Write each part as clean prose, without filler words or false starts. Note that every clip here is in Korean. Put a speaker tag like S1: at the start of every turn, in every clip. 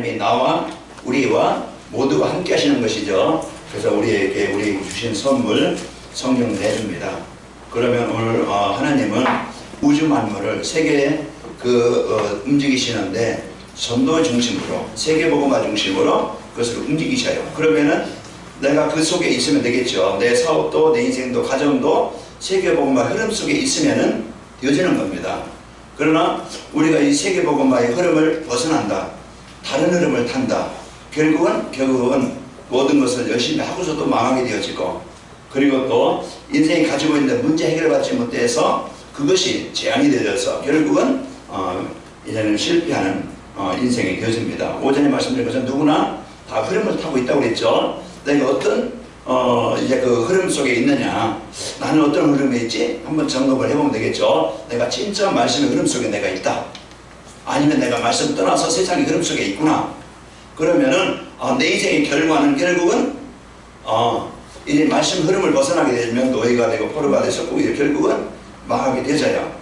S1: 하나님이 나와 우리와 모두와 함께 하시는 것이죠. 그래서 우리에게 주신 선물 성경 내줍니다. 그러면 오늘 하나님은 우주 만물을 세계에 움직이시는데 전도 중심으로 세계복음화 중심으로 그것을 움직이셔요. 그러면은 내가 그 속에 있으면 되겠죠. 내 사업도 내 인생도 가정도 세계복음화 흐름 속에 있으면은 되어지는 겁니다. 그러나 우리가 이 세계복음화의 흐름을 벗어난다, 다른 흐름을 탄다, 결국은 모든 것을 열심히 하고서도 망하게 되어지고, 그리고 또 인생이 가지고 있는 문제 해결받지 못해서 그것이 재앙이 되어서 결국은 이제는 실패하는 인생이 되어집니다. 오전에 말씀드린 것처럼 누구나 다 흐름을 타고 있다고 그랬죠. 내가 어떤 이제 그 흐름 속에 있느냐, 나는 어떤 흐름에 있지? 한번 점검을 해보면 되겠죠. 내가 진짜 말씀의 흐름 속에 내가 있다, 아니면 내가 말씀 떠나서 세상의 흐름 속에 있구나. 그러면은 내 인생의 결과는 결국은 이제 말씀 흐름을 벗어나게 되면 노예가 되고 포로가 돼서 결국은 망하게 되져요.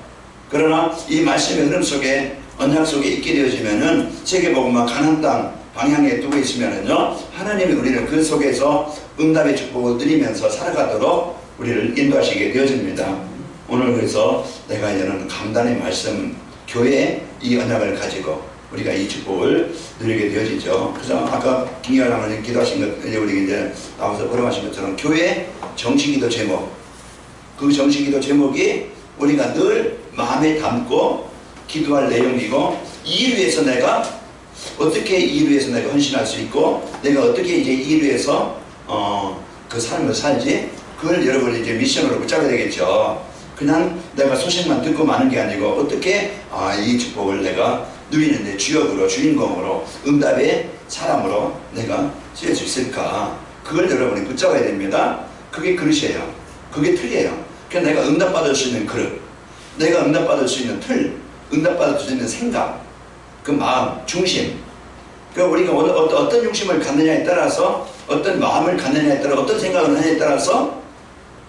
S1: 그러나 이 말씀의 흐름 속에, 언약 속에 있게 되어지면은 세계복음화 가나안 땅 방향에 두고 있으면은요, 하나님이 우리를 그 속에서 응답의 축복을 누리면서 살아가도록 우리를 인도하시게 되어집니다. 오늘 그래서 내가 이제는 감단의 말씀, 교회의 이 언약을 가지고 우리가 이 축복을 누리게 되어지죠. 그래서 아까 김기환 장로님 기도하신 것, 우리 이제 나와서 발음하신 것처럼 교회 정식기도 제목, 그 정식기도 제목이 우리가 늘 마음에 담고 기도할 내용이고, 이 일 위해서 내가 어떻게 이 일 위해서 내가 헌신할 수 있고, 내가 어떻게 이제 이 일 위해서 그 삶을 살지, 그걸 여러분이 이제 미션으로 붙잡아야 되겠죠. 그냥 내가 소식만 듣고 마는 게 아니고 어떻게 이 축복을 내가 누리는데 주역으로, 주인공으로, 응답의 사람으로 내가 쓰일 수 있을까, 그걸 여러분이 붙잡아야 됩니다. 그게 그릇이에요. 그게 틀이에요. 그냥 내가 응답받을 수 있는 그릇, 내가 응답받을 수 있는 틀, 응답받을 수 있는 생각, 그 마음, 중심. 그러니까 우리가 어떤 중심을 갖느냐에 따라서, 어떤 마음을 갖느냐에 따라, 어떤 생각을 하느냐에 따라서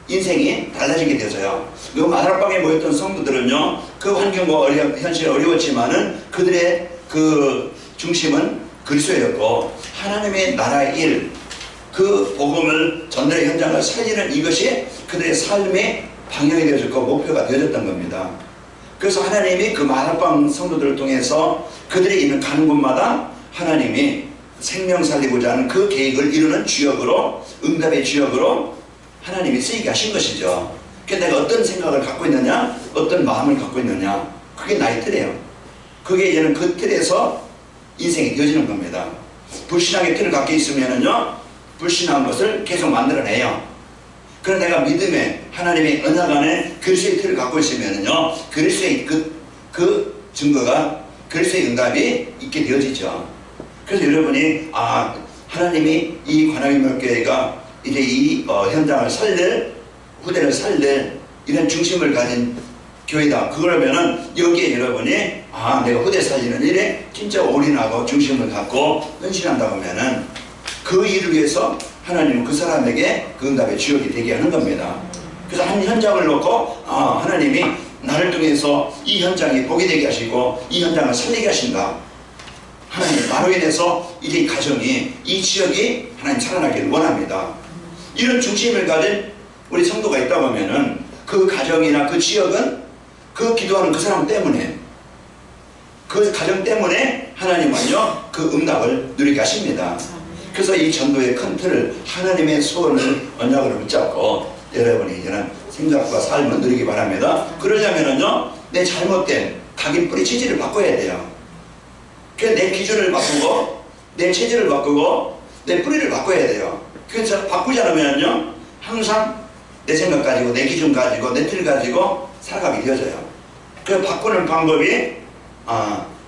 S1: 인생이 달라지게 되어져요. 그 마라방에 모였던 성도들은요, 그 환경과 현실이 어려웠지만은 그들의 그 중심은 그리스도였고, 하나님의 나라의 일, 그 복음을 전달의 현장을 살리는 이것이 그들의 삶의 방향이 되어졌고 목표가 되어졌던 겁니다. 그래서 하나님이 그 마라방 성도들을 통해서 그들이 있는 가는 곳마다 하나님이 생명 살리고자 하는 그 계획을 이루는 주역으로, 응답의 주역으로 하나님이 쓰이게 하신 것이죠. 그러니까 내가 어떤 생각을 갖고 있느냐, 어떤 마음을 갖고 있느냐, 그게 나의 틀이에요. 그게 이제는 그 틀에서 인생이 되어지는 겁니다. 불신앙의 틀을 갖고 있으면은요, 불신한 것을 계속 만들어내요. 그러나 내가 믿음의 하나님의 언약 안에 그리스도의 틀을 갖고 있으면은요, 그리스도의 그 증거가, 그리스도의 응답이 있게 되어지죠. 그래서 여러분이 하나님이 이 관악인문교회가 이제 이 현장을 살릴, 후대를 살릴 이런 중심을 가진 교회다. 그러면은 여기에 여러분이 내가 후대 살리는 일에 진짜 올인하고 중심을 갖고 헌신한다고 하면은 그 일을 위해서 하나님은 그 사람에게 그 응답의 주역이 되게 하는 겁니다. 그래서 한 현장을 놓고 하나님이 나를 통해서 이 현장이 복이 되게 하시고 이 현장을 살리게 하신다. 하나님, 나로 인해서 이제 이 가정이, 이 지역이 하나님 살아나기를 원합니다. 이런 중심을 가진 우리 성도가 있다고 하면은 그 가정이나 그 지역은 그 기도하는 그 사람 때문에, 그 가정 때문에 하나님은요, 그 응답을 누리게 하십니다. 그래서 이 전도의 큰 틀을, 하나님의 소원을 언약으로 붙잡고 여러분이 이제는 생각과 삶을 누리기 바랍니다. 그러려면은요, 내 잘못된 각인 뿌리 체질을 바꿔야 돼요. 그래서 내 기준을 바꾸고, 내 체질을 바꾸고, 내 뿌리를 바꿔야 돼요. 그래서 바꾸지 않으면요, 항상 내 생각 가지고, 내 기준 가지고, 내 틀 가지고 살아가게 되어져요. 그 바꾸는 방법이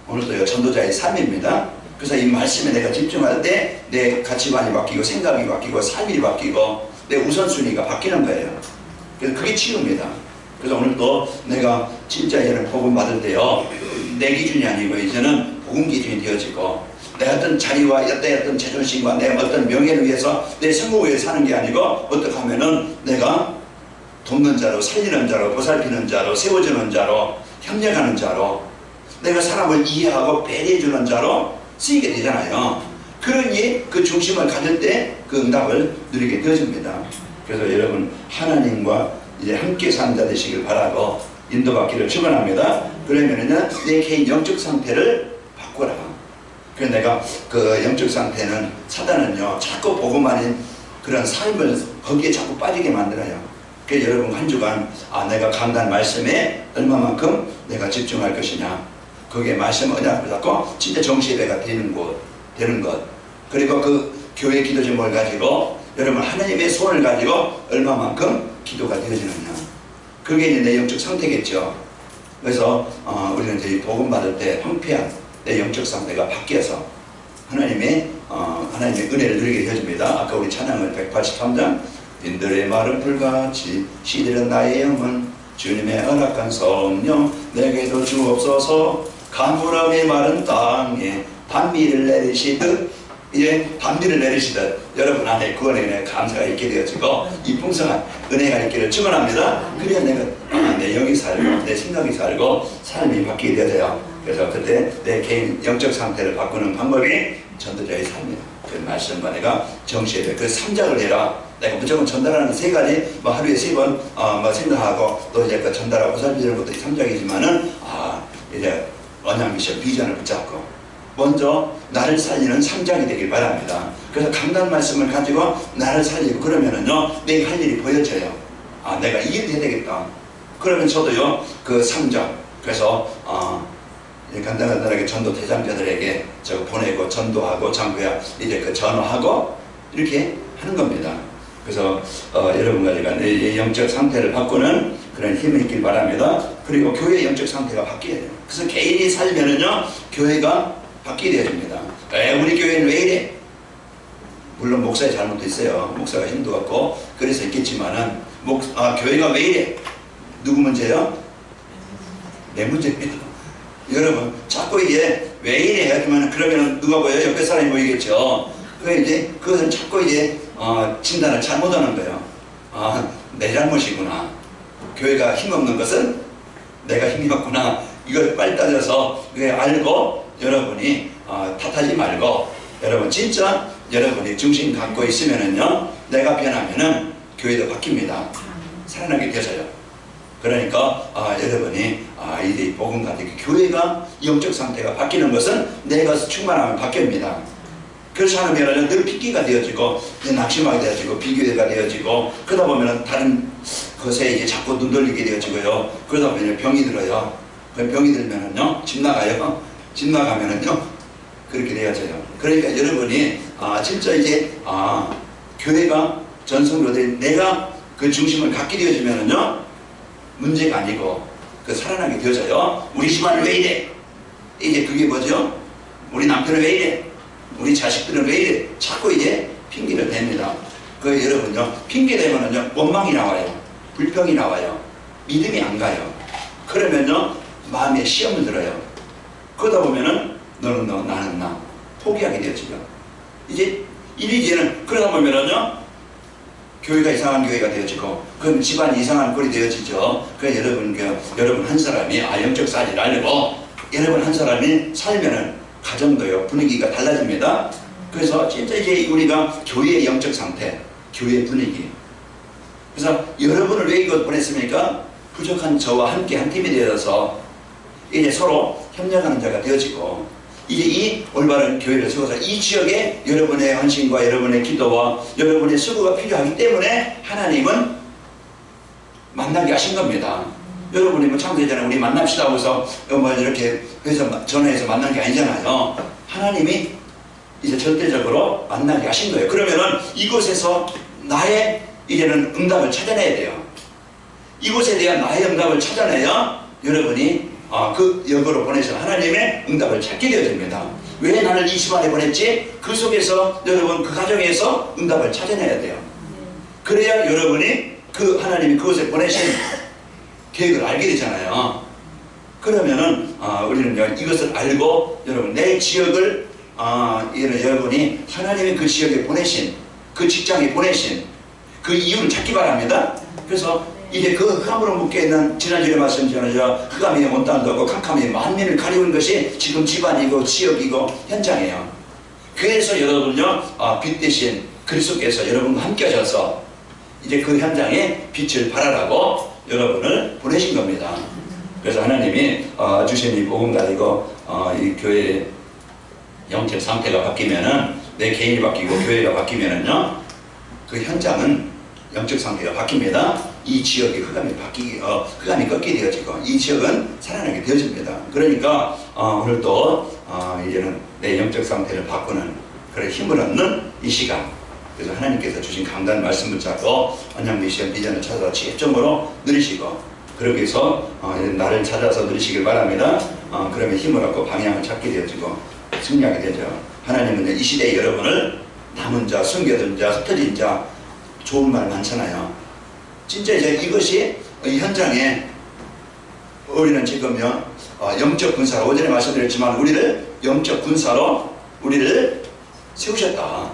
S1: 오늘도 전도자의 삶입니다. 그래서 이 말씀에 내가 집중할 때 내 가치관이 바뀌고, 생각이 바뀌고, 삶이 바뀌고, 내 우선순위가 바뀌는 거예요. 그래서 그게 치유입니다. 그래서 오늘도 내가 진짜 이제는 복음 받을 때요, 내 기준이 아니고 이제는 복음 기준이 되어지고, 내 어떤 자리와 내 어떤 자존심과 내 어떤 명예를 위해서, 내 성공을 위해서 사는 게 아니고, 어떻게 하면은 내가 돕는 자로, 살리는 자로, 보살피는 자로, 세워주는 자로, 협력하는 자로, 내가 사람을 이해하고 배려해주는 자로 쓰이게 되잖아요. 그러니 그 중심을 가질 때 그 응답을 누리게 되어집니다. 그래서 여러분 하나님과 이제 함께 사는 자 되시길 바라고 인도받기를 축원합니다. 그러면은 내 개인 영적 상태를 바꾸라. 그래서 내가 그 영적 상태는 사단은요 자꾸 복음만인 그런 삶을 거기에 자꾸 빠지게 만들어요. 그래서 여러분 한 주간 내가 강단 말씀에 얼마만큼 내가 집중할 것이냐, 거기에 말씀 언약을 잡고 진짜 정시예배가 되는 것, 그리고 그 교회 기도 제목을 가지고 여러분 하나님의 소원을 가지고 얼마만큼 기도가 되어지느냐, 그게 이제 내 영적 상태겠죠. 그래서 우리는 이제 복음 받을 때 황폐한 내 영적 상태가 바뀌어서 하나님의 은혜를 누리게 되어집니다. 아까 우리 찬양을 183장 빈들의 마른 불같이 시들은 나의 영혼 주님의 허락한 성령 내게도 주옵소서. 가물함의 마른 땅에 단미를 내리시듯 단비를 내리시듯 여러분 안에 구원의 은혜 감사가 있게 되어지고 이 풍성한 은혜가 있기를 축원합니다. 그래야 내가 내 영이 살고 내 생각이 살고 삶이 바뀌게 되어요. 그래서 그때 내 개인 영적 상태를 바꾸는 방법이 전도자의 삶이다. 그 말씀과 내가 정시예배 그 3장을 해라. 내가 무조건 전달하는 3가지 하루에 3번 생각하고 또 이제 그 전달하고 살피는 것도 3장이지만은 이제 언약 미션 비전을 붙잡고 먼저 나를 살리는 3장이 되길 바랍니다. 그래서 강단 말씀을 가지고 나를 살리고 그러면은요 내가 할 일이 보여져요. 내가 이 일 해야 되겠다. 그러면 저도요 그 3장 그래서 간단하게 전도 대장자들에게 저 보내고 전도하고 장부야 이제 그 전화하고 이렇게 하는 겁니다. 그래서 여러분과 제가 내 영적 상태를 바꾸는 그런 힘이 있길 바랍니다. 그리고 교회의 영적 상태가 바뀌어야 돼요. 그래서 개인이 살면은요 교회가 바뀌게 되어집니다. 우리 교회는 왜 이래? 물론 목사의 잘못도 있어요. 목사가 힘도 없고 그래서 있겠지만은 교회가 왜 이래? 누구 문제요? 내 문제입니다. 여러분 자꾸 이게 왜 이래 하지만 그러면 누가 보여요? 옆에 사람이 보이겠죠. 그것은 자꾸 이제 진단을 잘못하는 거예요. 내 잘못이구나. 교회가 힘없는 것은 내가 힘이 없구나. 이걸 빨리 따져서 알고 여러분이 탓하지 말고 여러분 진짜 여러분이 중심 갖고 있으면은요 내가 변하면은 교회도 바뀝니다. 살아나게 되어서요. 그러니까 여러분이 이제 복음 가지고 교회가 영적 상태가 바뀌는 것은 내가 충만하면 바뀝니다. 그렇지 않으면 늘 핑계가 되어지고 낙심하게 되어지고 비교가 되어지고 그러다 보면 다른 것에 이제 자꾸 눈 돌리게 되어지고요. 그러다 보면 병이 들어요. 병이 들면은요 집 나가요. 집 나가면은요 그렇게 되어져요. 그러니까 여러분이 진짜 이제 교회가 전성교대 내가 그 중심을 갖게 되어지면은요 문제가 아니고 그 살아나게 되어져요. 우리 집안은 왜 이래? 이제 그게 뭐죠? 우리 남편은 왜 이래? 우리 자식들은 왜 이래? 자꾸 이제 핑계를 댑니다. 그 여러분요 핑계 대면은요 원망이 나와요. 불평이 나와요. 믿음이 안 가요. 그러면요 마음에 시험을 들어요. 그러다 보면은 너는 너 나는 나 포기하게 되어지죠. 이제 이리저리는 그러다 보면은요 교회가 이상한 교회가 되어지고 그럼 집안이 이상한 꼴이 되어지죠. 그래서 여러분 한 사람이 영적 사실을 알고 여러분 한 사람이 살면은 가정도요 분위기가 달라집니다. 그래서 진짜 이제 우리가 교회의 영적 상태, 교회의 분위기. 그래서 여러분을 왜 이것 보냈습니까? 부족한 저와 함께 한 팀이 되어서 이제 서로 협력하는 자가 되어지고 이제 이 올바른 교회를 세워서 이 지역에 여러분의 헌신과 여러분의 기도와 여러분의 수고가 필요하기 때문에 하나님은 만나게 하신 겁니다. 여러분이 뭐 창세전에 우리 만납시다 하고서 이렇게 해서 전화해서 만난 게 아니잖아요. 하나님이 이제 절대적으로 만나게 하신 거예요. 그러면은 이곳에서 나의 이제는 응답을 찾아내야 돼요. 이곳에 대한 나의 응답을 찾아내야 여러분이 그 역으로 보내서 하나님의 응답을 찾게 되어집니다. 왜 나를 이 집안에 보냈지? 그 속에서 여러분 그 가정에서 응답을 찾아내야 돼요. 그래야 여러분이 그 하나님이 그곳에 보내신 계획을 알게 되잖아요. 그러면은 우리는 이것을 알고 여러분 내 지역을 여러분이 하나님이 그 지역에 보내신 그 직장에 보내신 그 이유를 찾기 바랍니다. 그래서 이제 그 흑암으로 묶여있는 지난주에 말씀드린 흑암이 온 땅도 없고 캄캄이 만민을 가리운 것이 지금 집안이고 지역이고 현장이에요. 그래서 여러분요 빛 대신 그리스도께서 여러분과 함께 하셔서 이제 그 현장에 빛을 발하라고 여러분을 보내신 겁니다. 그래서 하나님이 주신 이 복음 가지고 이 교회의 영적 상태가 바뀌면은 내 개인이 바뀌고 교회가 바뀌면은요 그 현장은 영적 상태가 바뀝니다. 이 지역의 흑암이 꺾이게 되어지고 이 지역은 살아나게 되어집니다. 그러니까 오늘 또 이제는 내 영적 상태를 바꾸는 그런 힘을 얻는 이 시간. 그래서 하나님께서 주신 강단 말씀 붙잡고 언약 미션 비전을 찾아서 집중으로 누리시고 그러기 위해서 나를 찾아서 누리시길 바랍니다. 그러면 힘을 얻고 방향을 찾게 되어지고 승리하게 되죠. 하나님은 이 시대에 여러분을 남은 자, 숨겨둔 자, 흩어진 자 좋은 말 많잖아요. 진짜 이제 이것이 이 현장에 우리는 지금요 영적 군사로 어제에 말씀드렸지만 우리를 영적 군사로 우리를 세우셨다.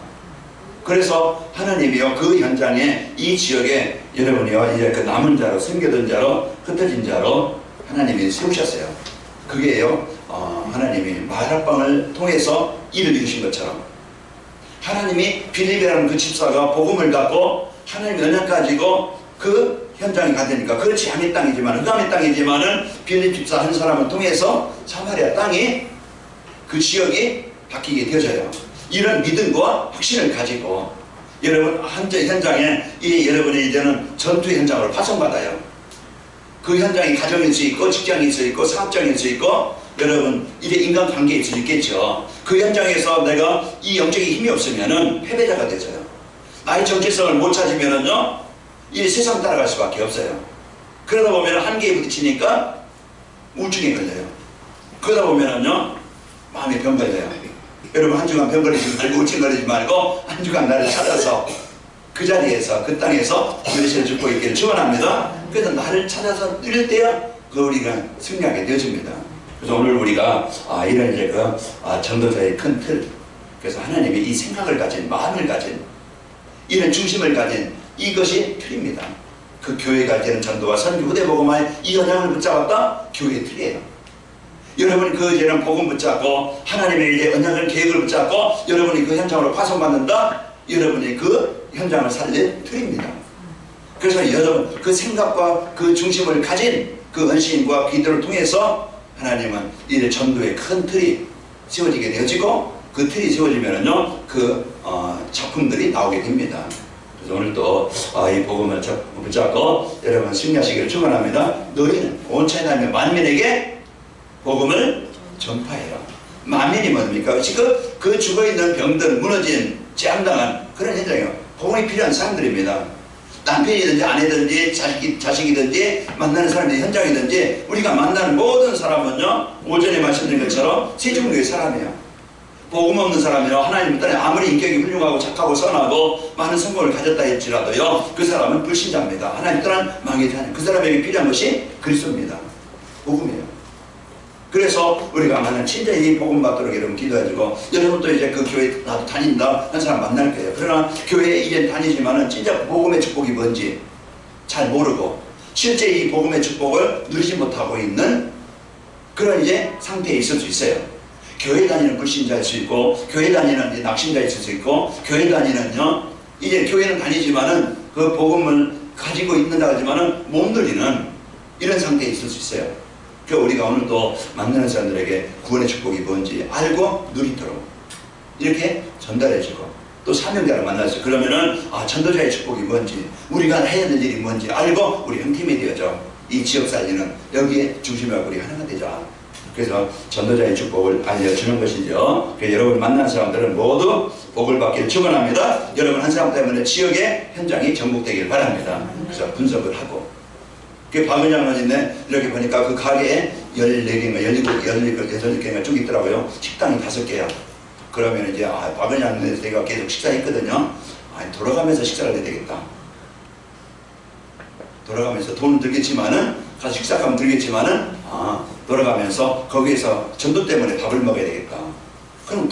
S1: 그래서 하나님이요 그 현장에 이 지역에 여러분이요 이제 그 남은 자로 숨겨둔 자로 흩어진 자로 하나님이 세우셨어요. 그게요 하나님이 마라방을 통해서 일을 이루신 것처럼 하나님이 빌립이라는 그 집사가 복음을 갖고 하나님의 언약 가지고 그 현장에 가되니까 그렇지 않은 땅이지만 흑암의 땅이지만은 빌립 집사 한 사람을 통해서 사마리아 땅이 그 지역이 바뀌게 되어져요. 이런 믿음과 확신을 가지고 여러분 현장에 여러분이 이제는 전투 현장으로 파송받아요. 그 현장이 가정일 수 있고 직장일 수 있고 사업장일 수 있고 여러분 이제 인간관계일 수 있겠죠. 그 현장에서 내가 이 영적인 힘이 없으면은 패배자가 되져요. 나의 정체성을 못 찾으면은요 이 세상 따라갈 수밖에 없어요. 그러다 보면 한계에 부딪히니까 우울증에 걸려요. 그러다 보면은요 마음이 병 걸려요. 여러분 한 주간 병 걸리지 말고 우울증 걸리지 말고 한 주간 나를 찾아서 그 자리에서 그 땅에서 그리스도를 죽고 있기를 축원합니다. 그래서 나를 찾아서 누릴 때야 그 우리가 승리하게 되어집니다. 그래서 오늘 우리가 이런 이제 전도자의 큰 틀, 그래서 하나님이 이 생각을 가진 마음을 가진 이런 중심을 가진 이것이 틀입니다. 그 교회가 되는 전도와 선교 후대 복음화의 이 언약을 붙잡았다 교회의 틀이에요. 여러분이 그 이제는 복음 붙잡고 하나님의 이제 언약을 계획을 붙잡고 여러분이 그 현장으로 파송받는다. 여러분이 그 현장을 살릴 틀입니다. 그래서 여러분 그 생각과 그 중심을 가진 그 헌신과 기도를 통해서 하나님은 이 전도의 큰 틀이 세워지게 되어지고 그 틀이 세워지면은요 그 작품들이 나오게 됩니다. 그래서 오늘 또 이 복음을 붙잡고 여러분 승리하시기를 축원합니다. 너희는 온 천하의 만민에게 복음을 전파해라. 만민이 뭡니까? 지금 그 죽어있는 병든 무너진 재앙당한 그런 현장이에요. 복음이 필요한 사람들입니다. 남편이든지 아내든지 자식이든지 만나는 사람이 현장이든지 우리가 만나는 모든 사람은요 오전에 말씀드린 것처럼 세 종류의 사람이에요. 복음 없는 사람이요 하나님 땅에 아무리 인격이 훌륭하고 착하고 선하고 많은 성공을 가졌다 할지라도요 그 사람은 불신자입니다. 하나님 땅은 망해지 않아요. 그 사람에게 필요한 것이 그리스도입니다. 복음이에요. 그래서 우리가 만약 진짜 이 복음 받도록 여러분 기도해주고 여러분도 이제 그 교회 나도 다닌다 한 사람 만날 거예요. 그러나 교회에 이제 다니지만은 진짜 복음의 축복이 뭔지 잘 모르고 실제 이 복음의 축복을 누리지 못하고 있는 그런 이제 상태에 있을 수 있어요. 교회 다니는 불신자일 수 있고 교회 다니는 이제 낙신자일 수 있고 교회 다니는요 이제 교회는 다니지만은 그 복음을 가지고 있는다 하지만은 못 누리는 이런 상태에 있을 수 있어요. 우리가 오늘도 만나는 사람들에게 구원의 축복이 뭔지 알고 누리도록 이렇게 전달해주고 또 사명자를 만나서 그러면은 전도자의 축복이 뭔지 우리가 해야 될 일이 뭔지 알고 우리 한 팀이 되어져 이 지역 살리는 여기에 중심하고 우리 하나가 되자. 그래서 전도자의 축복을 알려주는 것이죠. 그래서 여러분 만나는 사람들은 모두 복을 받기를 축원합니다. 여러분 한 사람 때문에 지역의 현장이 정복되길 바랍니다. 그래서 분석을 하고 그 박은장로님네 이렇게 보니까 그 가게에 14개인가 16개인가 쭉 있더라고요. 식당이 5개야. 그러면 이제 박은장로님에서 내가 계속 식사했거든요. 돌아가면서 식사를 해야 되겠다. 돌아가면서 돈은 들겠지만은 가서 식사하면 들겠지만은 돌아가면서 거기에서 전도 때문에 밥을 먹어야 되겠다. 그럼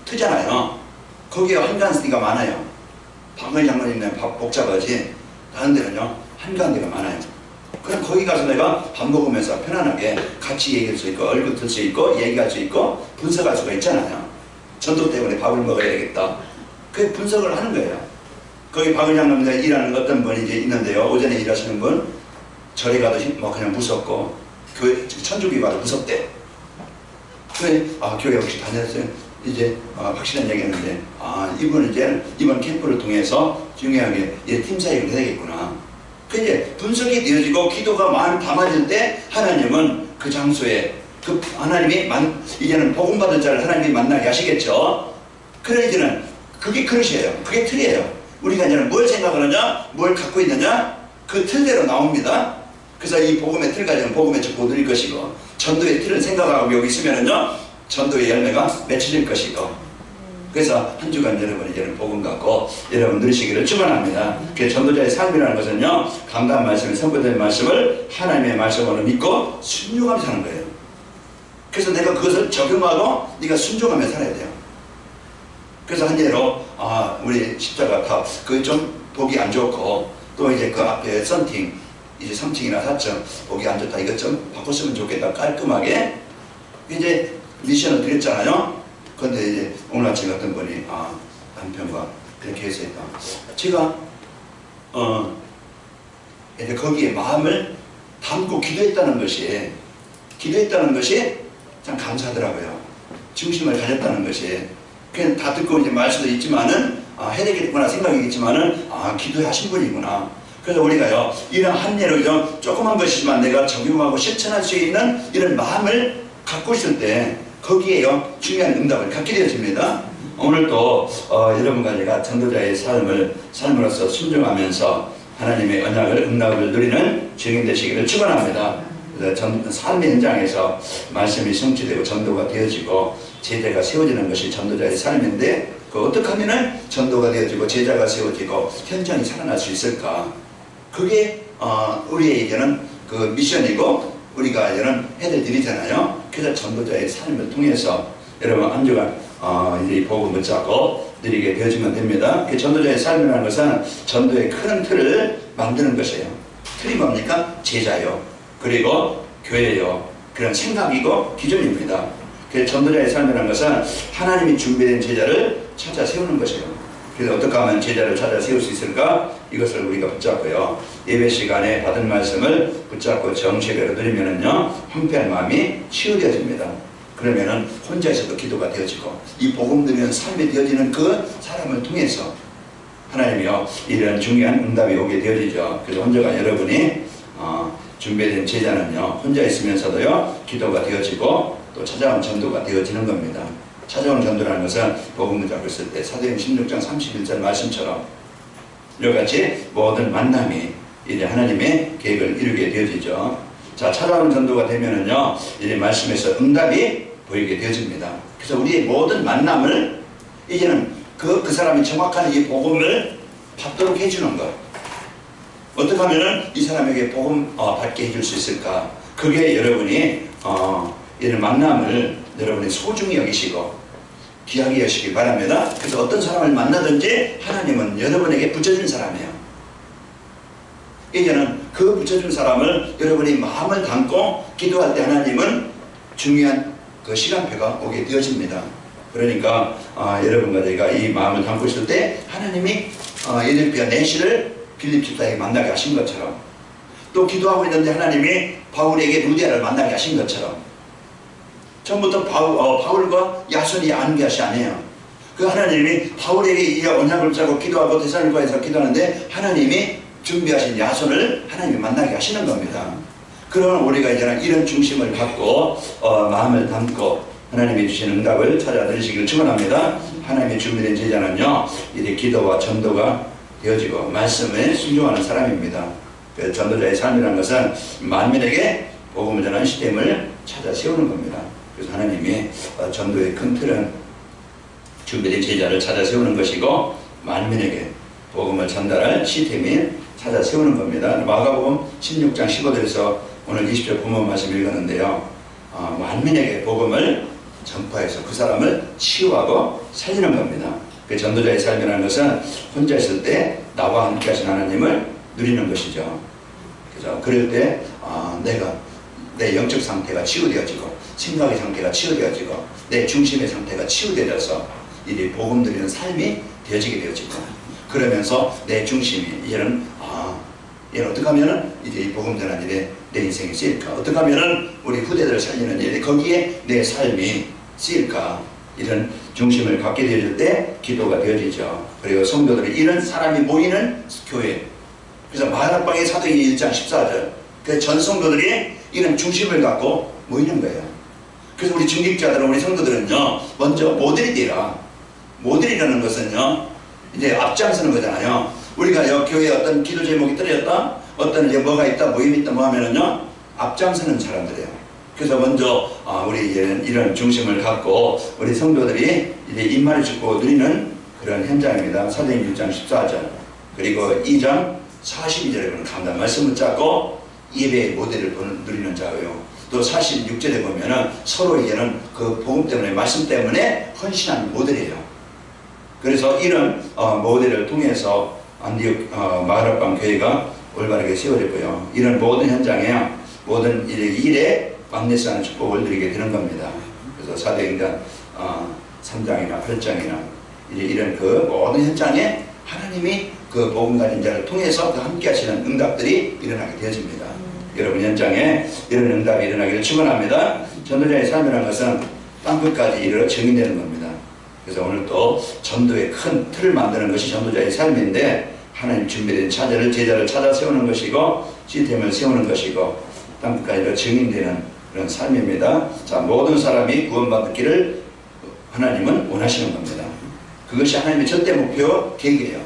S1: 트잖아요. 거기에 한가한스가 많아요. 박은장로님네 밥 복잡하지. 다른 데는요 한가운데가 많아요. 그럼 거기 가서 내가 밥 먹으면서 편안하게 같이 얘기할 수 있고 얼굴 틀 수 있고 얘기할 수 있고 분석할 수가 있잖아요. 전도 때문에 밥을 먹어야 되겠다. 그 분석을 하는 거예요. 거기 박은장님들 일하는 어떤 분이 이제 있는데요. 오전에 일하시는 분 절에 가도 뭐 그냥 무섭고 교회 천주교 가도 무섭대. 왜? 교회 혹시 다녔어요? 이제 확실한 얘기했는데 이분은 이제 이번 캠프를 통해서 중요하게 팀 사역을 해야 되겠구나. 그 이제 분석이 되어지고 기도가 마음이 담아질 때 하나님은 그 장소에 그 하나님이 이제는 복음 받은 자를 하나님이 만나게 하시겠죠. 그래 이제는 그게 그릇이에요. 그게 틀이에요. 우리가 이제는 뭘 생각하느냐, 뭘 갖고 있느냐 그 틀대로 나옵니다. 그래서 이 복음의 틀 가지고는 복음의 즉 못 누릴 것이고 전도의 틀을 생각하고 여기 있으면은요 전도의 열매가 맺혀질 것이고 그래서 한 주간 여러분 이제는 복음 갖고 여러분 누리시기를 축원합니다. 그 전도자의 삶이라는 것은요 강단 말씀을 선포된 말씀을 하나님의 말씀으로 믿고 순종하며 사는 거예요. 그래서 내가 그것을 적용하고 네가 순종하며 살아야 돼요. 그래서 한 예로 우리 십자가 탑 그 좀 보기 안 좋고 또 이제 그 앞에 썬팅 이제 3층이나 4층 보기 안 좋다 이것 좀 바꿨으면 좋겠다 깔끔하게 이제 미션을 드렸잖아요. 그런데 이제 오늘 아침 어떤 분이 남편과 그렇게 해서 했다. 제가 이제 거기에 마음을 담고 기도했다는 것이 참 감사하더라고요. 중심을 가졌다는 것이 그냥 다 듣고 이제 말씀도 있지만은 해야 되겠구나 생각이겠지만은 기도하신 분이구나. 그래서 우리가요 이런 한 예로 조그만 것이지만 내가 적용하고 실천할 수 있는 이런 마음을 갖고 있을 때 거기에요 중요한 응답을 갖게 되어집니다. 오늘도 여러분과 제가 전도자의 삶으로서 순종하면서 하나님의 언약을 응답을 누리는 증인 되시기를 축원합니다. 삶의 현장에서 말씀이 성취되고 전도가 되어지고 제자가 세워지는 것이 전도자의 삶인데 어떻게 하면 전도가 되어지고 제자가 세워지고 현장이 살아날 수 있을까? 그게 우리에게는 그 미션이고 우리가 이제는 해될 일이잖아요. 그래서 전도자의 삶을 통해서 여러분 한 주간 이제 이 복음을 붙잡고 누리게 되어지면 됩니다. 그 전도자의 삶이라는 것은 전도의 큰 틀을 만드는 것이에요. 틀이 뭡니까? 제자요. 그리고 교회요. 그런 생각이고 기준입니다. 그 전도자의 삶이라는 것은 하나님이 준비된 제자를 찾아 세우는 것이에요. 그래서 어떻게 하면 제자를 찾아 세울 수 있을까? 이것을 우리가 붙잡고요. 예배 시간에 받은 말씀을 붙잡고 정체대로 누리면은요, 황폐한 마음이 치유되어집니다. 그러면은 혼자 있어도 기도가 되어지고, 이 복음 들리는 삶이 되어지는 그 사람을 통해서 하나님이요, 이런 중요한 응답이 오게 되어지죠. 그래서 혼자가 여러분이 준비된 제자는요, 혼자 있으면서도요, 기도가 되어지고 또 찾아온 전도가 되어지는 겁니다. 찾아온 전도라는 것은 복음을 잡고 있을 때 사도행 16장 31절 말씀처럼 이같이 모든 만남이 이제 하나님의 계획을 이루게 되어지죠. 자, 찾아온 전도가 되면은요, 이제 말씀에서 응답이 보이게 되어집니다. 그래서 우리의 모든 만남을 이제는 그 사람이 정확한 이 복음을 받도록 해주는 것. 어떻게 하면은 이 사람에게 복음 받게 해줄 수 있을까? 그게 여러분이 이런 만남을 여러분이 소중히 여기시고 귀하게 여기시기 바랍니다. 그래서 어떤 사람을 만나든지 하나님은 여러분에게 붙여준 사람이에요. 이제는 그 붙여준 사람을 여러분이 마음을 담고 기도할 때 하나님은 중요한 그 시간표가 오게 되어집니다. 그러니까 여러분과 제가 이 마음을 담고 있을 때 하나님이 에들비아 내시를 빌립 집사에게 만나게 하신 것처럼, 또 기도하고 있는데 하나님이 바울에게 루디아를 만나게 하신 것처럼, 처음부터 바울과 야손이 아는 것이 아니에요. 그 하나님이 바울에게 이 언약을 짜고 기도하고 데살로니가에서 기도하는데 하나님이 준비하신 야손을 하나님이 만나게 하시는 겁니다. 그러면 우리가 이제는 이런 중심을 갖고 마음을 담고 하나님이 주신 응답을 찾아 들으시기를 축원합니다. 하나님이 준비된 제자는요, 이제 기도와 전도가 되어지고 말씀에 순종하는 사람입니다. 그래서 전도자의 삶이라는 것은 만민에게 복음을 전하는 시스템을 찾아 세우는 겁니다. 그래서 하나님이 전도의 큰 틀은 준비된 제자를 찾아 세우는 것이고 만민에게 복음을 전달할 시스템이 찾아 세우는 겁니다. 마가복음 16장 15절에서 오늘 20절 본문 말씀 읽었는데요, 만민에게 복음을 전파해서 그 사람을 치유하고 살리는 겁니다. 그 전도자의 삶이라는 것은 혼자 있을 때 나와 함께 하신 하나님을 누리는 것이죠. 그죠? 그럴 때 내가 내 영적 상태가 치유되어지고 생각의 상태가 치유되어지고 내 중심의 상태가 치유되어져서 이 복음 드리는 삶이 되어지게 되어지고 그러면서 내 중심이 이제는 얘는 어떻게 하면은 이제 이 복음 전하는 일에 내 인생이 쓰일까? 어떻게 하면은 우리 후대들을 살리는 일에 거기에 내 삶이 쓰일까? 이런 중심을 갖게 되어질 때 기도가 되어지죠. 그리고 성도들이 이런 사람이 모이는 교회. 그래서 마가복음 사도행전 1장 14절. 그 전 성도들이 이런 중심을 갖고 모이는 거예요. 그래서 우리 중직자들은 우리 성도들은요 먼저 모델이 되라. 모델이라는 것은요 이제 앞장서는 거잖아요. 우리가 교회에 어떤 기도 제목이 떨어졌다, 어떤 이제 뭐가 있다, 모임이 있다, 뭐 하면은요 앞장서는 사람들이에요. 그래서 먼저 우리 이런 중심을 갖고 우리 성도들이 이제 임마를 짓고 누리는 그런 현장입니다. 사도행전 1장 14절 그리고 2장 42절에 보면 감당 말씀을 잡고 예배의 모델을 누리는 자고요. 또 46절에 보면은 서로 이제는 그 복음 때문에 말씀 때문에 헌신하는 모델이에요. 그래서 이런 모델을 통해서 안디옥 마가라방 교회가 올바르게 세워졌고요. 이런 모든 현장에 모든 일에 왕래스하는 축복을 드리게 되는 겁니다. 그래서 사도행전 3장이나 8장이나 이제 이런 그 모든 현장에 하나님이 그 복음 가진 자를 통해서 그 함께 하시는 응답들이 일어나게 되어집니다. 여러분 현장에 이런 응답이 일어나기를 축원합니다. 전도자의 삶이라는 것은 땅끝까지 이르러 증인되는 겁니다. 그래서 오늘 또 전도의 큰 틀을 만드는 것이 전도자의 삶인데 하나님 준비된 제자를 찾아 세우는 것이고 시스템을 세우는 것이고 땅끝까지 증인되는 그런 삶입니다. 자, 모든 사람이 구원받기를 하나님은 원하시는 겁니다. 그것이 하나님의 절대 목표 계획이에요.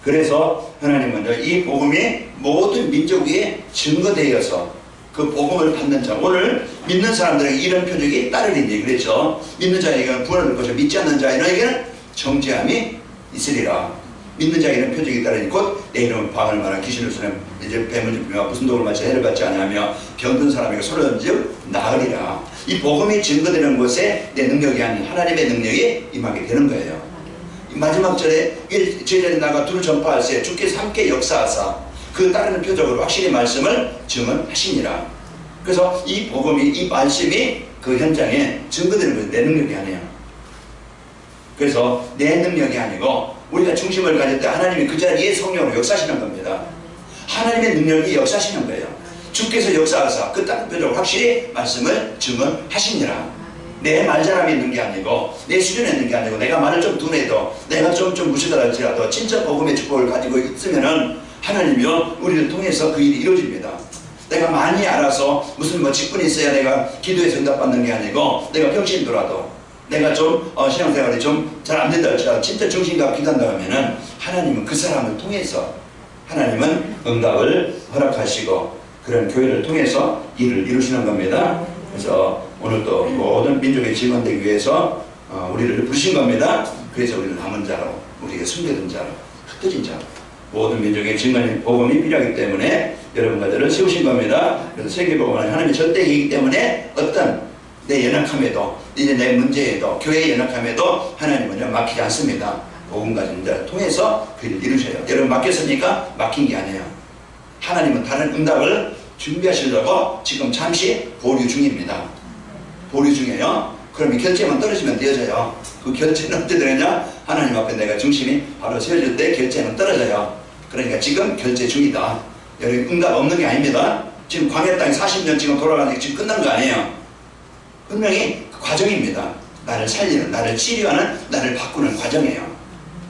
S1: 그래서 하나님은 이 복음이 모든 민족 위에 증거되어서 그 복음을 받는 자, 오늘 믿는 사람들에게 이런 표적이 따르리니 그랬죠. 믿는 자에게는 구원을 받을 것이고 믿지 않는 자에게는 정죄함이 있으리라. 믿는 자에게는 표적이 따르니 곧 내 이름은 방을 말한 귀신을 쓰는 이제 뱀을 잡으며 무슨 독을 마치 해를 받지 않으며 병든 사람에게 소리든즉 나으리라. 이 복음이 증거되는 곳에 내 능력이 아닌 하나님의 능력이 임하게 되는 거예요. 마지막 절에 제자들이 나가 둘을 전파할 때 주께서 함께 역사하사 그 따르는 표적으로 확실히 말씀을 증언하시니라. 그래서 이 복음이 이 말씀이 그 현장에 증거되는 거예요. 내 능력이 아니에요. 그래서 내 능력이 아니고 우리가 중심을 가질 때 하나님이 그 자리에 성령으로 역사하시는 겁니다. 하나님의 능력이 역사하시는 거예요. 주께서 역사하사 그 따르는 표적으로 확실히 말씀을 증언하시니라. 내 말잘함이 있는 게 아니고 내 수준에 있는 게 아니고 내가 말을 좀 둔해도 내가 좀 무시다 할지라도 진짜 복음의 축복을 가지고 있으면은 하나님이요 우리를 통해서 그 일이 이루어집니다. 내가 많이 알아서 무슨 직분이 있어야 내가 기도에서 응답받는 게 아니고 내가 병신이 돌아도 내가 좀 신앙생활이 좀 잘 안 된다 할지라도 진짜 정신과 기도한다 하면은 하나님은 그 사람을 통해서 하나님은 응답을 허락하시고 그런 교회를 통해서 일을 이루시는 겁니다. 그래서 오늘 또 모든 민족의 증언되기 위해서 우리를 부르신 겁니다. 그래서 우리를 남은 자로 우리가 숨겨둔 자로 흩어진 자로 모든 민족의 증언의 복음이 필요하기 때문에 여러분과 저를 세우신 겁니다. 그래서 세계복음은 하나님의 절대이기 때문에 어떤 내 연약함에도 이제 내 문제에도 교회의 연약함에도 하나님은 막히지 않습니다. 복음 가진 자를 통해서 그 일을 이루셔요. 여러분 맡겼으니까 막힌 게 아니에요. 하나님은 다른 응답을 준비하시려고 지금 잠시 보류 중입니다. 보류 중이에요. 그러면 결제만 떨어지면 되어져요. 그 결제는 언제 되느냐? 하나님 앞에 내가 중심이 바로 세워질 때 결제는 떨어져요. 그러니까 지금 결제 중이다. 여러분 응답 없는 게 아닙니다. 지금 광야 땅에 40년 지금 돌아가는 게 지금 끝난 거 아니에요. 분명히 그 과정입니다. 나를 살리는, 나를 치료하는, 나를 바꾸는 과정이에요.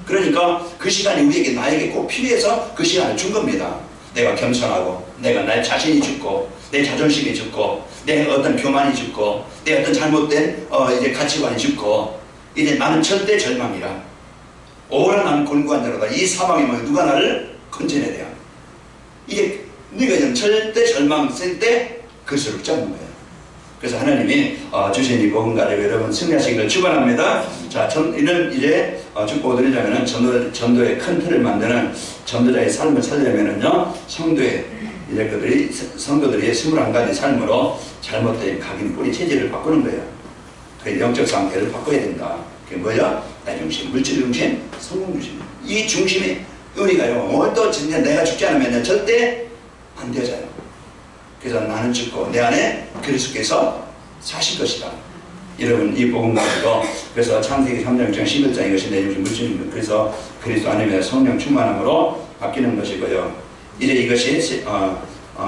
S1: 그러니까 그 시간이 우리에게 나에게 꼭 필요해서 그 시간을 준 겁니다. 내가 겸손하고 내가 내 자신이 죽고 내 자존심이 죽고 내 어떤 교만이 죽고 내 어떤 잘못된 이제 가치관이 죽고 이제 나는 절대 절망이라 오라 나는 곤고한 자로다. 이 사망에 누가 나를 건져내야 돼요. 이게 네가 이제 절대 절망 쓸 때 그것을 붙잡는 거예요. 그래서 하나님이 주신 이 복음 가지고 여러분 승리하시기를 축원합니다. 자, 이런 이제 축복을 드리자면은 전도의 큰 틀을 만드는 전도자의 삶을 살려면은요 성도의 이제 성도들이 21가지 삶으로 잘못된 각인 뿌리 체질을 바꾸는 거예요. 그 영적 상태를 바꿔야 된다. 그게 뭐야? 나 중심, 물질 중심, 성공 중심. 이 중심이 우리가요 오늘도 진짜 내가 죽지 않으면 절대 안 되잖아요. 그래서 나는 죽고 내 안에 그리스도께서 사실 것이다. 여러분 이 복음 가지고 그래서 창세기 3장 11장 이것이 내 중심 물질입니다. 그래서 그리스도 안에 성령 충만함으로 바뀌는 것이고요. 이제 이것이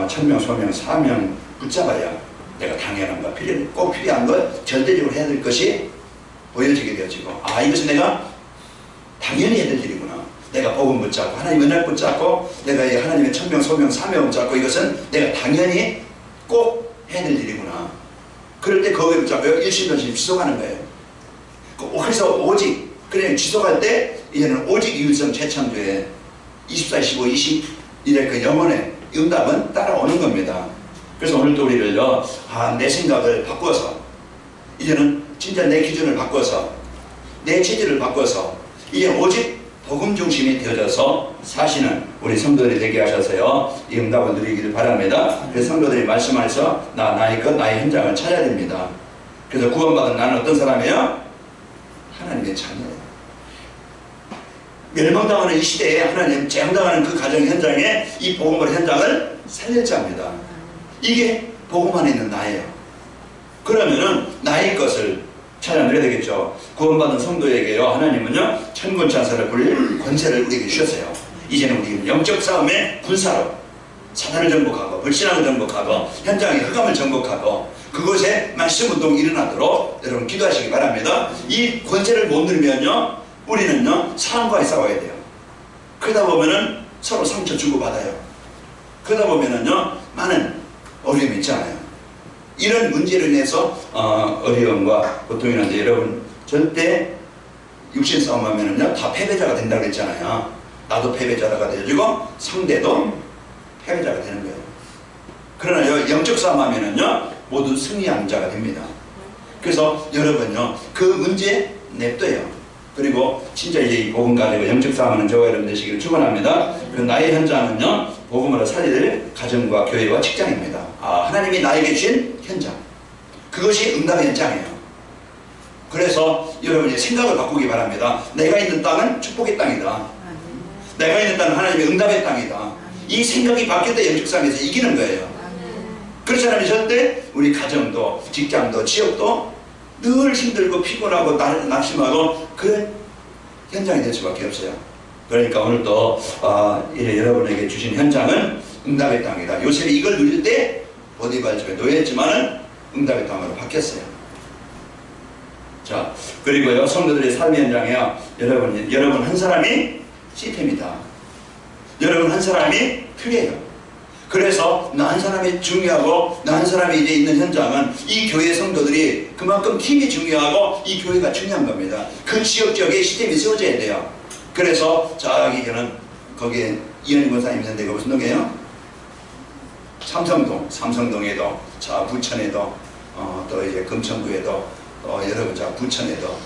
S1: 천명, 소명, 사명 붙잡아야 내가 당연한 것, 꼭 필요한 것, 절대적으로 해야 될 것이 보여지게 되어지고, 아 이것은 내가 당연히 해야 될 일이구나. 내가 복음 붙잡고 하나님 은혜 붙잡고 내가 하나님의 천명, 소명, 사명 붙잡고 이것은 내가 당연히 꼭 해야 될 일이구나. 그럴 때 거기에 붙잡고 일심전심 지속하는 거예요. 그래서 오직 그냥 지속할 때 이제는 오직 이율성 재창조에 24, 15, 20 이래 그 영혼의 응답은 따라오는 겁니다. 그래서 오늘도 우리를요, 내 생각을 바꿔서 이제는 진짜 내 기준을 바꿔서 내 체질을 바꿔서 이제 오직 복음 중심이 되어져서 사시는 우리 성도들이 되게 하셔서요, 이 응답을 누리기를 바랍니다. 그래서 성도들이 말씀하셔서 나의 것, 나의 현장을 찾아야 됩니다. 그래서 구원받은 나는 어떤 사람이에요? 하나님의 자녀예요. 멸망당하는 이 시대에 하나님 재앙당하는 그 가정 현장에 이 복음의 현장을 살릴자 합니다. 이게 복음 안에 있는 나예요. 그러면은 나의 것을 찾아 누려야 되겠죠. 구원받은 성도에게요, 하나님은요 천군 찬사를 굴릴 권세를 우리에게 주셨어요. 이제는 우리는 영적 싸움의 군사로 사단을 정복하고 불신앙을 정복하고 현장의 흑암을 정복하고 그곳에 말씀운동이 일어나도록 여러분 기도하시기 바랍니다. 이 권세를 못 누리면요 우리는요 사람과의 싸워야 돼요. 그러다 보면은 서로 상처 주고받아요. 그러다 보면은요 많은 어려움이 있잖아요. 이런 문제로 인해서 어려움과 고통이 나는데, 여러분 절대 육신 싸움하면은요 다 패배자가 된다고 했잖아요. 나도 패배자가 되어지고 상대도 패배자가 되는 거예요. 그러나 영적 싸움하면은요 모두 승리한 자가 됩니다. 그래서 여러분요 그 문제 냅둬요. 그리고 진짜 이제 이 복음 가지고 영적 싸움하는 저와 여러분 되시기를 축원합니다. 그 나의 현장은요 복음으로 살릴 가정과 교회와 직장입니다. 하나님이 나에게 주신 현장, 그것이 응답의 현장이에요. 그래서 여러분이 생각을 바꾸기 바랍니다. 내가 있는 땅은 축복의 땅이다. 내가 있는 땅은 하나님의 응답의 땅이다. 이 생각이 바뀔 때 영적 싸움에서 이기는 거예요. 그렇지 않으면 절대 우리 가정도 직장도 지역도 늘 힘들고 피곤하고 낙심하고 그 현장이 될 수밖에 없어요. 그러니까 오늘도 여러분에게 주신 현장은 응답의 땅이다. 요셉이 이걸 누릴 때 보디발 집에 놓였지만은 응답의 땅으로 바뀌었어요. 자, 그리고요 성도들의 삶의 현장에요 여러분 한 사람이 시스템이다. 여러분 한 사람이 필요해요. 그래서 나 한 사람이 중요하고 나 한 사람이 이제 있는 현장은 이 교회 성도들이 그만큼 팀이 중요하고 이 교회가 중요한 겁니다. 그 지역에 시스템이 세워져야 돼요. 그래서 저기는 거기에 이현희 권사님 있는데 그 무슨 동이에요? 삼성동에도 자 부천에도 또 이제 금천구에도 여러분 자 부천에도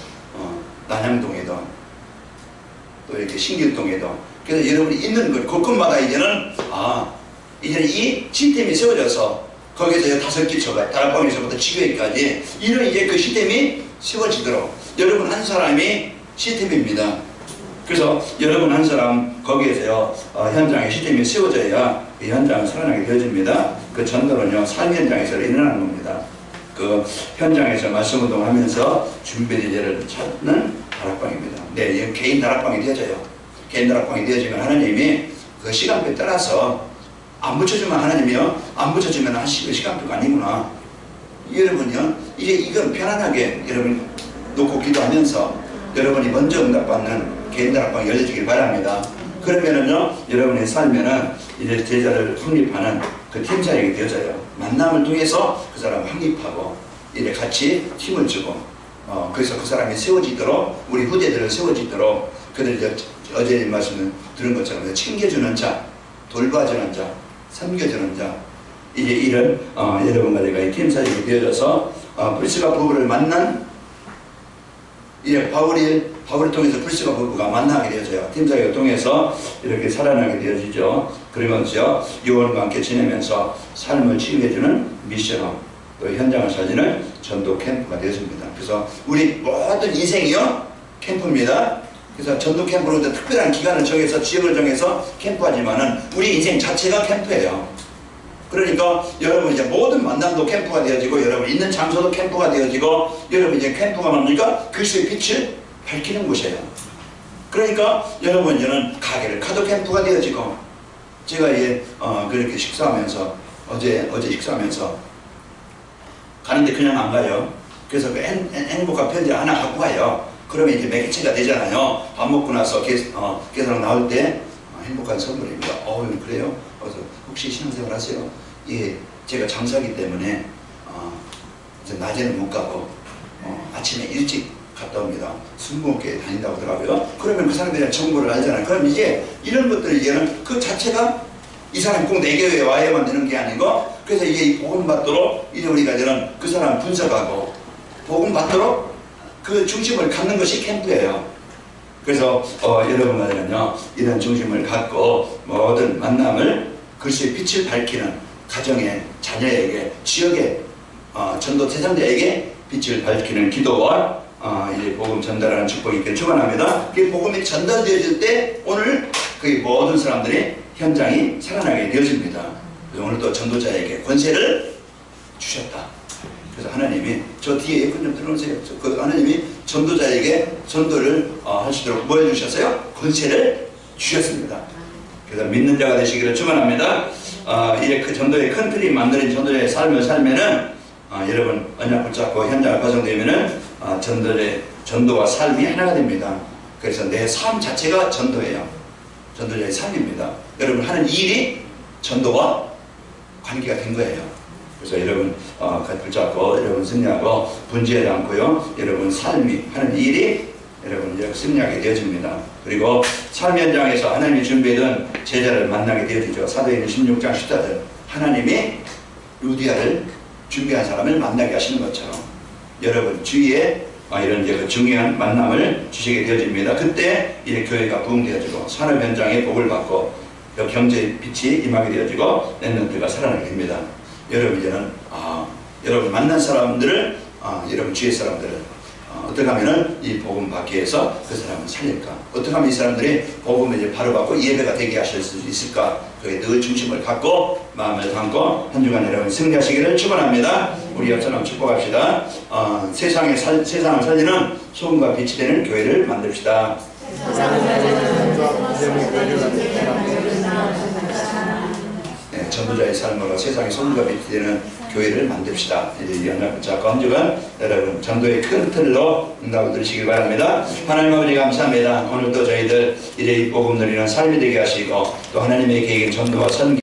S1: 난양동에도 또 이렇게 신길동에도, 그래서 여러분이 있는 것 곳곳마다 이제는 이제는 이 시스템이 세워져서 거기서 5기초가 다락방에서부터 지교회까지 이런 이제 그 시스템이 세워지도록 여러분 한 사람이 시스템입니다. 그래서 여러분 한 사람 거기에서요 현장의 시스템이 세워져야 이 현장은 살아나게 되어집니다. 그 전도는요 삶 현장에서 일어나는 겁니다. 그 현장에서 말씀운동을 하면서 준비된 예를 찾는 다락방입니다. 네, 개인 다락방이 되어져요. 개인 다락방이 되어지면 하나님이 그 시간표에 따라서 안 붙여주면 하나님이요 안 붙여주면 한 시간표가 아니구나. 여러분요 이제 이건 편안하게 여러분 놓고 기도하면서 여러분이 먼저 응답받는 개인 다락방이 열려지길 바랍니다. 그러면은요 여러분의 삶에는 이제 제자를 확립하는 그 팀사역이 되어져요. 만남을 통해서 그 사람을 확립하고 이제 같이 힘을 주고 그래서 그 사람이 세워지도록 우리 후대들을 세워지도록 그들 어제 말씀을 들은 것처럼 챙겨주는 자, 돌봐주는 자, 섬겨주는 자, 이제 이런 여러분과 제가 이 팀사역이 되어져서 불씨가 부부를 만난 이제 바울을 통해서 불씨가 부부가 만나게 되어져요. 팀사역을 통해서 이렇게 살아나게 되어지죠. 그러면서 요원과 함께 지내면서 삶을 치유해주는 미션업, 또 현장을 살리는 전도 캠프가 되었습니다. 그래서 우리 모든 인생이요 캠프입니다. 그래서 전도 캠프로 특별한 기간을 정해서 지역을 정해서 캠프하지만은 우리 인생 자체가 캠프예요. 그러니까 여러분 이제 모든 만남도 캠프가 되어지고 여러분 있는 장소도 캠프가 되어지고 여러분 이제 캠프가 뭡니까? 그리스도의 빛을 밝히는 곳이에요. 그러니까 여러분 이제는 가게를 카도 캠프가 되어지고 제가 이제 그렇게 식사하면서 어제 식사하면서 가는데 그냥 안 가요. 그래서 그 행복한 편지 하나 갖고 가요. 그러면 이제 매개체가 되잖아요. 밥 먹고 나서 계속 나올 때 행복한 선물입니다. 그래요? 그래서 혹시 신앙생활 하세요? 예, 제가 장사기 때문에 이제 낮에는 못 가고 아침에 일찍 갔다 옵니다. 순복교회 다닌다고 하더라고요. 그러면 그 사람들이 정보를 알잖아요. 그럼 이제 이런 것들을 이제는 그 자체가 이 사람이 꼭 내 교회에 와야만 되는 게 아니고, 그래서 이제 이 복음 받도록 이제 우리가 이제는 그 사람 분석하고 복음 받도록 그 중심을 갖는 것이 캠프예요. 그래서 여러분들은요 이런 중심을 갖고 모든 만남을 그리스도의 빛을 밝히는 가정의 자녀에게, 지역의 전도 대상자에게 빛을 밝히는 기도와 이제 복음 전달하는 축복이 있기를 축원합니다. 그 복음이 전달되어질 때 오늘 그 모든 사람들이 현장이 살아나게 되어집니다. 그래서 오늘 또 전도자에게 권세를 주셨다. 그래서 하나님이 저 뒤에 에어컨 좀 틀어놓으세요. 그 하나님이 전도자에게 전도를 하시도록 뭐 해주셨어요? 권세를 주셨습니다. 그래서 믿는 자가 되시기를 축원합니다. 이제 그 전도의 큰 틀이 만드는 전도자의 삶을 살면은 여러분 언약 붙잡고 현장을 파송되면은 전도와 삶이 하나가 됩니다. 그래서 내 삶 자체가 전도예요. 전도자의 삶입니다. 여러분 하는 일이 전도와 관계가 된 거예요. 그래서 여러분 붙잡고 여러분 승리하고 분주하지 않고요. 여러분 삶이 하는 일이 여러분 이렇게 승리하게 되어집니다. 그리고 삶 현장에서 하나님이 준비해둔 제자를 만나게 되어지죠. 사도행전 16장 14절 하나님이 루디아를 준비한 사람을 만나게 하시는 것처럼 여러분 주위에 이런 이제 중요한 만남을 주시게 되어집니다. 그때 이제 교회가 부흥되어지고 산업 현장에 복을 받고 경제의 빛이 임하게 되어지고 랩런트가 살아나게 됩니다. 여러분 이제는 여러분 만난 사람들을 여러분 주위의 사람들을 어떻게 하면은 이 복음 받기 위해서 그 사람을 살릴까? 어떻게 하면 이 사람들이 복음을 이제 바로 받고 예배가 되게 하실 수 있을까? 그게 늘 중심을 갖고 마음을 담고 한 주간 여러분 승리하시기를 축원합니다. 우리 옆사람 축복합시다. 세상을 살리는 소금과 빛이 되는 교회를 만듭시다. 네, 전도자의 삶으로 세상의 소금과 빛이 되는 교회를 만듭시다. 이제 연락 붙잡고 한 주간 여러분 전도의 큰 틀로 응답을 들으시길 바랍니다. 하나님 아버지 감사합니다. 오늘도 저희들 이제 이 복음 누리는 삶이 되게 하시고 또 하나님의 계획인 전도와 선교